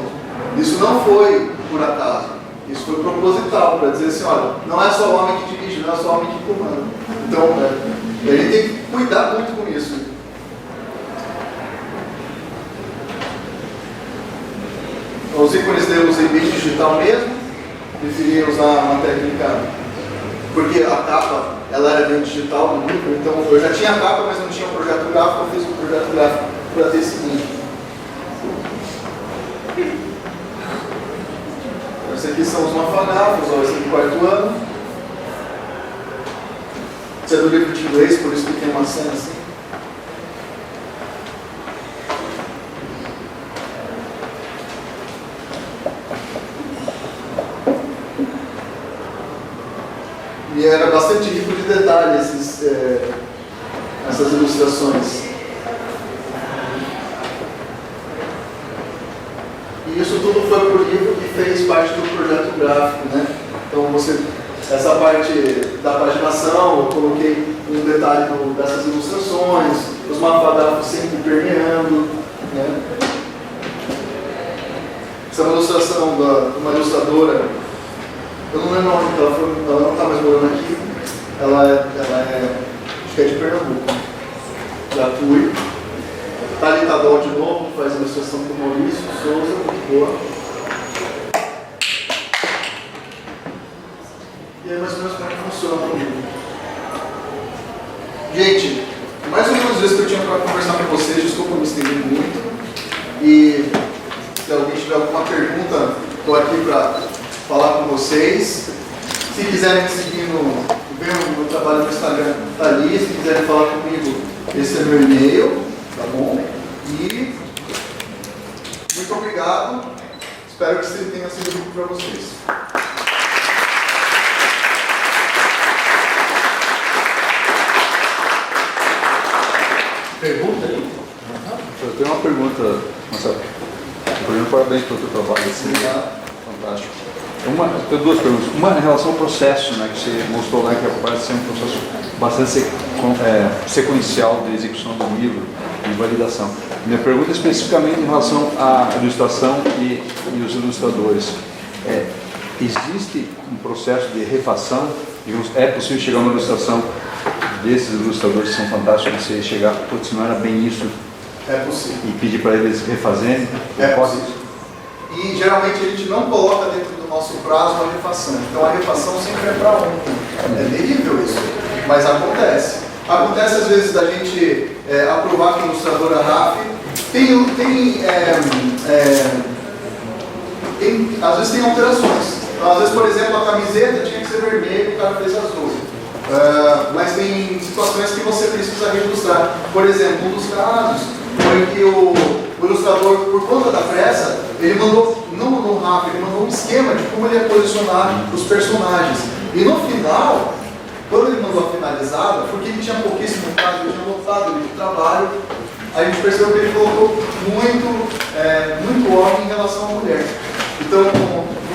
Isso não foi por acaso, isso foi proposital, para dizer assim, olha, não é só o homem que dirige, não é só o homem que comanda. Então, a gente tem que cuidar muito com isso. Os ícones eu usei bem digital mesmo, preferi usar uma técnica, porque a capa ela era bem digital no livro, então eu já tinha a capa, mas não tinha um projeto gráfico, eu fiz um projeto gráfico para ter esse link. Esses aqui são os mafagafos, esse aqui é do 4º ano. Esse é do livro de inglês, por isso que tem uma cena assim. E era bastante rico de detalhes essas ilustrações. E isso tudo foi para o livro que fez parte do projeto gráfico, né? Então essa parte da paginação, eu coloquei um detalhe dessas ilustrações, os mafagafos sempre permeando, né? Essa é uma ilustração de uma ilustradora. Eu não lembro onde ela foi, ela não está mais morando aqui. acho que é de Pernambuco, da TUI. Thalita Dol de novo, faz ilustração com o Maurício Souza, muito boa. E aí mais ou menos como é que funciona comigo. Gente, mais ou menos isso que eu tinha para conversar com vocês, desculpa me estender muito. E se alguém tiver alguma pergunta, estou aqui para falar com vocês. Se quiserem me seguir ver o meu trabalho no Instagram, está ali. Se quiserem falar comigo, esse é meu e-mail, tá bom? E muito obrigado. Espero que isso tenha sido útil para vocês. Pergunta aí? Eu tenho uma pergunta, Marcelo. Primeiro, parabéns pelo teu trabalho. Fantástico. Tenho duas perguntas. Uma em relação ao processo, né, que você mostrou lá, que parece ser um processo bastante sequencial de execução do livro e validação. Minha pergunta é especificamente em relação à ilustração e os ilustradores. Existe um processo de refação? É possível chegar a uma ilustração desses ilustradores que são fantásticos, você chegar, putz, não era bem isso? É possível. E pedir para eles refazerem? É possível. E geralmente a gente não coloca dentro do nosso prazo a refação. Então a refação sempre é para ontem. É terrível isso, mas acontece. Acontece às vezes da gente aprovar com a ilustradora RAF. Às vezes tem alterações. Então, às vezes, por exemplo, a camiseta tinha que ser vermelha e o cara fez azul. Mas tem situações que você precisa reilustrar. Por exemplo, um dos casos foi que o ilustrador, por conta da pressa, ele mandou, não mandou um RAF, ele mandou um esquema de como ele ia posicionar os personagens. E no final, quando ele mandou a finalizada, porque ele tinha pouquíssimo prazo, ele tinha lotado de trabalho, a gente percebeu que ele colocou muito homem em relação à mulher. Então,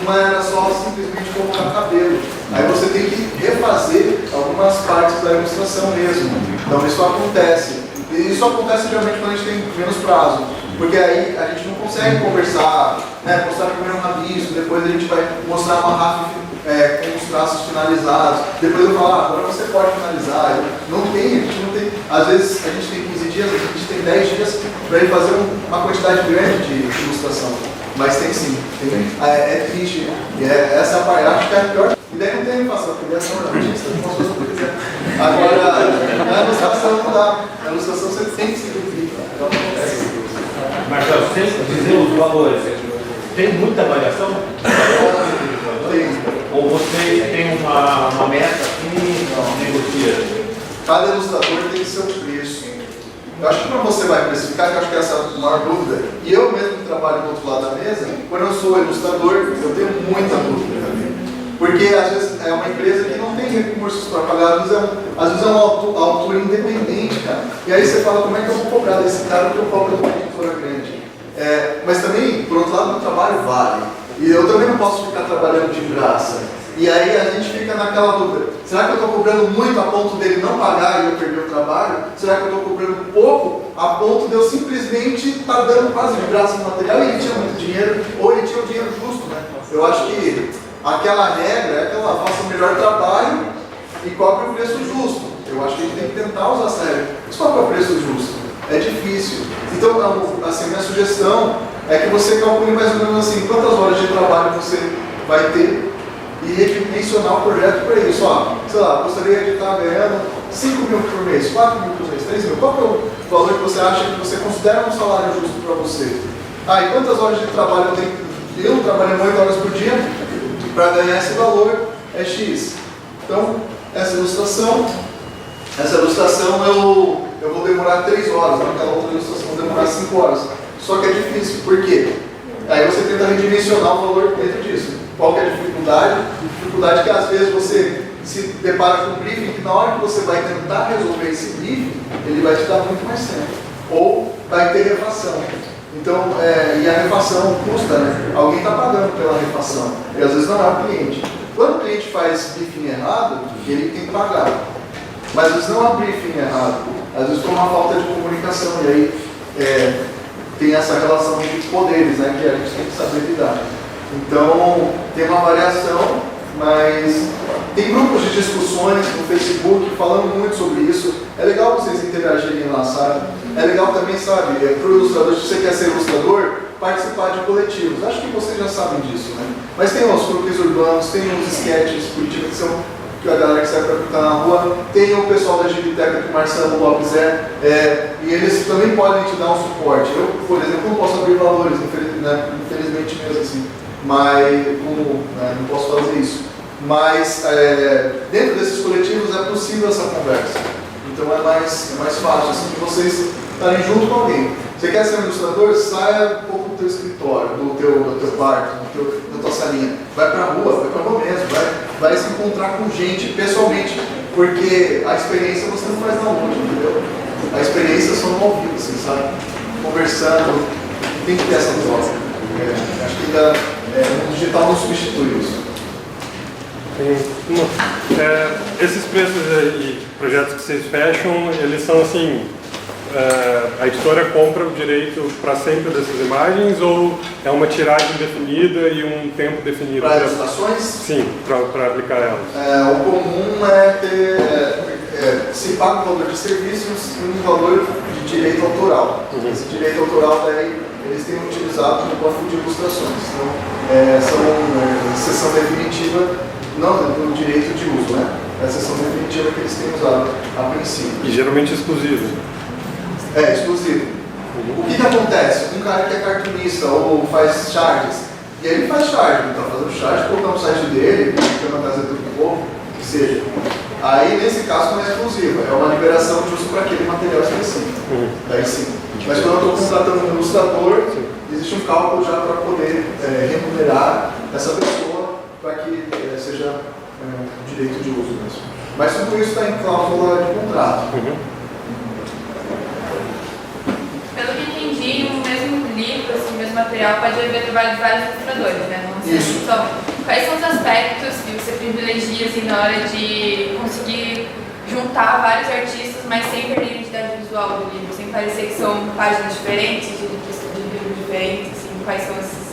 não era só simplesmente colocar cabelo. Aí você tem que refazer algumas partes da ilustração mesmo. Então, isso acontece. E isso acontece geralmente quando a gente tem menos prazo. Porque aí a gente não consegue conversar, mostrar primeiro um rabisco, depois a gente vai mostrar uma RAF com os traços finalizados. Depois eu falo, agora você pode finalizar. Não tem, a gente não tem. Às vezes a gente tem 15 dias, a gente tem 10 dias para ir fazer uma quantidade grande de ilustração. Mas tem sim. É triste. Essa é a parte, acho que é a pior. E daí não tem refação, porque é só um artista, não posso fazer o que quiser. Agora, na ilustração não dá. Na ilustração você tem que se cumprir. Então acontece. Marcelo, sem dizer os valores, tem muita variação? Tem. Ou você tem uma meta que negocia? Cada ilustrador tem seu preço. Eu acho que quando você vai precificar, que eu acho que essa é a maior dúvida, e eu mesmo que trabalho do outro lado da mesa, quando eu sou ilustrador, eu tenho muita dúvida também. Porque às vezes é uma empresa que não tem recursos para pagar, às vezes é um autor independente, cara. E aí você fala, como é que eu vou cobrar desse cara que eu cobro de uma editora grande? Mas também, por outro lado, meu trabalho vale. E eu também não posso ficar trabalhando de graça. E aí a gente fica naquela dúvida, será que eu estou cobrando muito a ponto dele não pagar e eu perder o trabalho? Será que eu estou cobrando pouco a ponto de eu simplesmente estar dando quase de graça o material e ele tinha muito dinheiro, ou ele tinha o dinheiro justo, né? Eu acho que aquela regra é que ela faça o melhor trabalho e cobre o preço justo. Eu acho que a gente tem que tentar usar essa regra. Mas qual é o preço justo? É difícil. Então, assim, minha sugestão é que você calcule mais ou menos assim, quantas horas de trabalho você vai ter e redimensionar o projeto para isso. Sei lá, gostaria de estar ganhando 5 mil por mês, 4 mil por mês, 3 mil. Qual que é o valor que você acha que você considera um salário justo para você? E quantas horas de trabalho eu tenho? Eu trabalho 8 horas por dia para ganhar esse valor é X. Então, essa ilustração eu vou demorar 3 horas, naquela outra ilustração eu vou demorar 5 horas. Só que é difícil, por quê? Aí você tenta redimensionar o valor dentro disso. Qual que é a dificuldade? Dificuldade que às vezes você se depara com um briefing que na hora que você vai tentar resolver esse briefing, ele vai te dar muito mais tempo. Ou vai ter refação. Então, e a refação custa, né? Alguém está pagando pela refação. E às vezes não é o cliente. Quando o cliente faz briefing errado, ele tem que pagar. Mas às vezes não é briefing errado. Às vezes foi uma falta de comunicação. E aí tem essa relação de poderes, né? Que a gente tem que saber lidar. Então, tem uma variação, mas Tem grupos de discussões no Facebook falando muito sobre isso. É legal vocês interagirem lá, sabe? É legal também, sabe, para o ilustrador, se você quer ser ilustrador, participar de coletivos. Acho que vocês já sabem disso, né? Mas tem os grupos urbanos, tem os sketches Curitiba, que são que a galera que sai para pintar na rua, tem o pessoal da Gibiteca, que o Marcelo Lopes e eles também podem te dar um suporte. Eu, por exemplo, não posso abrir valores, infelizmente mesmo assim, mas não posso fazer isso. Mas dentro desses coletivos é possível essa conversa. Então é mais fácil assim, de vocês estarem junto com alguém. Você quer ser um ilustrador? Saia um pouco do teu escritório, do teu quarto, da tua salinha. Vai pra rua mesmo, vai se encontrar com gente pessoalmente, porque a experiência você não faz na onde, entendeu? A experiência é só no ao vivo, assim, sabe? Conversando, tem que ter essa troca. Acho que ainda o digital não substitui isso. Esses preços e projetos que vocês fecham, eles são assim, a editora compra o direito para sempre dessas imagens ou é uma tiragem definida e um tempo definido? Para ilustrações? Sim, para aplicar elas. O comum é ter, se paga um valor de serviço e um valor de direito autoral. Esse direito autoral daí eles têm utilizado no banco de ilustrações. Então, são sessão definitiva, não do direito de uso, né? É a sessão definitiva que eles têm usado a princípio. E geralmente exclusivo. Exclusivo. O que acontece? Um cara que é cartunista ou faz charges, e aí ele faz charge, ele está fazendo charge, colocar no site dele, chama a Gazeta do Povo, que seja. Aí, nesse caso, não é exclusiva, é uma liberação justo para aquele material específico. Daí sim. Mas quando eu estou contratando um ilustrador, existe um cálculo já para poder remunerar essa pessoa para que seja direito de uso mesmo. Mas tudo isso está em cláusula de contrato. Pelo que entendi, no mesmo livro, assim, no mesmo material, pode haver trabalho de vários ilustradores, né? Isso. Então, quais são os aspectos que você privilegia assim, na hora de conseguir juntar vários artistas, mas sem perder a identidade visual do livro, sem parecer que são páginas diferentes, de livros diferentes, assim, quais são esses?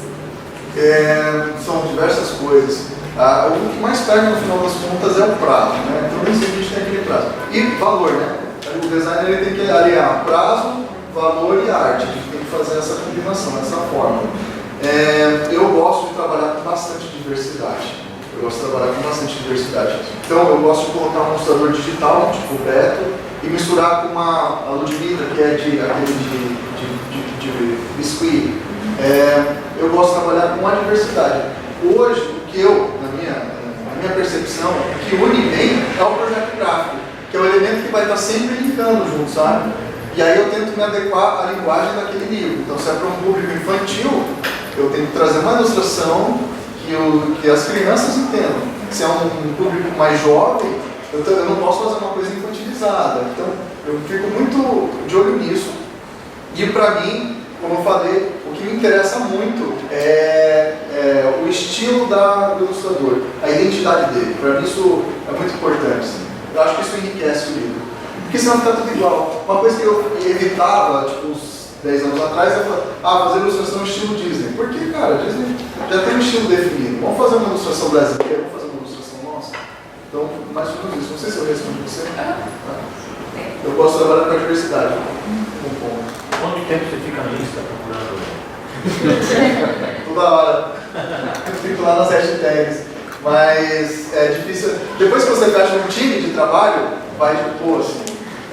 São diversas coisas. O que mais perde no final das contas é o prazo, né? Então, nesse vídeo tem aquele prazo. E valor, né? O designer ele tem que aliar prazo, valor e arte. A gente tem que fazer essa combinação, essa forma. Eu gosto de trabalhar com bastante diversidade. Então, eu gosto de colocar um ilustrador digital, tipo o Beto, e misturar com a Ludmilla, que é de biscuit. Eu gosto de trabalhar com a diversidade. Hoje, o que na minha percepção, o que une bem é o projeto gráfico, que é o elemento que vai estar sempre linkando junto, sabe? E aí eu tento me adequar à linguagem daquele livro. Então, se é para um público infantil, eu tenho que trazer uma ilustração que as crianças entendam. Se é um público mais jovem, eu não posso fazer uma coisa infantilizada. Então, eu fico muito de olho nisso. E para mim, como eu falei, o que me interessa muito é o estilo do ilustrador, a identidade dele. Para mim isso é muito importante. Eu acho que isso enriquece o livro. Porque senão fica tudo igual. Uma coisa que eu evitava, tipo, uns 10 anos atrás, é fazer ilustração estilo Disney. Porque, cara, a Disney já tem um estilo definido. Vamos fazer uma ilustração brasileira, vamos fazer uma ilustração nossa. Então, mais ou menos isso. Não sei se eu respondi você. Eu posso trabalhar com a diversidade. Quanto tempo você fica na lista procurando? Toda hora. Eu fico lá nas hashtags. Mas é difícil. Depois que você fecha um time de trabalho, vai tipo, assim.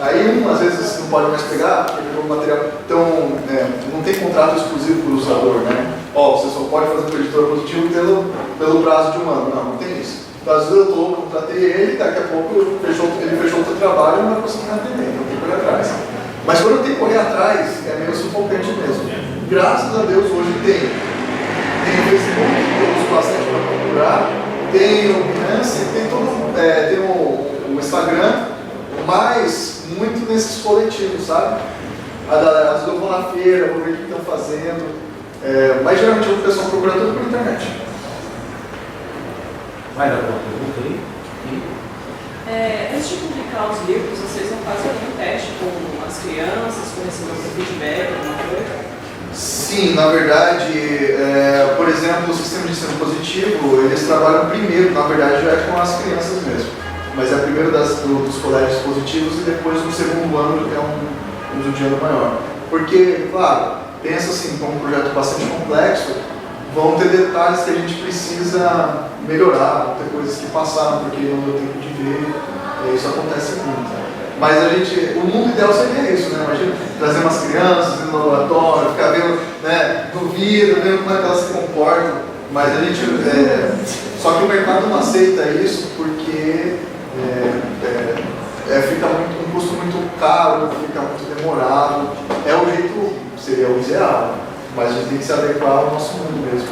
Aí às vezes não pode mais pegar, porque pegou o material. Então, não tem contrato exclusivo para o ilustrador, né? Você só pode fazer com o editor positivo pelo prazo de um ano. Não tem isso. Então, às vezes eu contratei ele, daqui a pouco ele fechou o seu trabalho e não vai conseguir atender, então tem que correr atrás. Mas quando eu tenho que correr atrás, é meio sufocante mesmo. Graças a Deus hoje tem o Facebook, que eu uso bastante para procurar, tem o Behance, tem o Instagram, mas muito nesses coletivos, sabe? Às vezes eu vou na feira, vou ver o que estão fazendo, mas geralmente o pessoal procura tudo pela internet. Vai dar alguma pergunta aí? Antes de publicar os livros, vocês vão fazer algum teste com as crianças, com esse feedback, alguma coisa? Sim, na verdade, por exemplo, o sistema de ensino positivo, eles trabalham primeiro, na verdade, já é com as crianças mesmo. Mas é primeiro dos colégios positivos e depois no segundo ano, que é um uso de ano maior. Porque, claro, pensa assim, como um projeto bastante complexo, vão ter detalhes que a gente precisa melhorar, vão ter coisas que passaram porque não deu tempo de ver, e isso acontece muito. Mas o mundo ideal seria isso, né? Imagina trazer umas crianças no laboratório, ficar vendo, né, no vidro, vendo como é que elas se comportam. Mas só que o mercado não aceita isso porque fica um custo muito caro, fica muito demorado. É o jeito, seria o ideal, mas a gente tem que se adequar ao nosso mundo mesmo.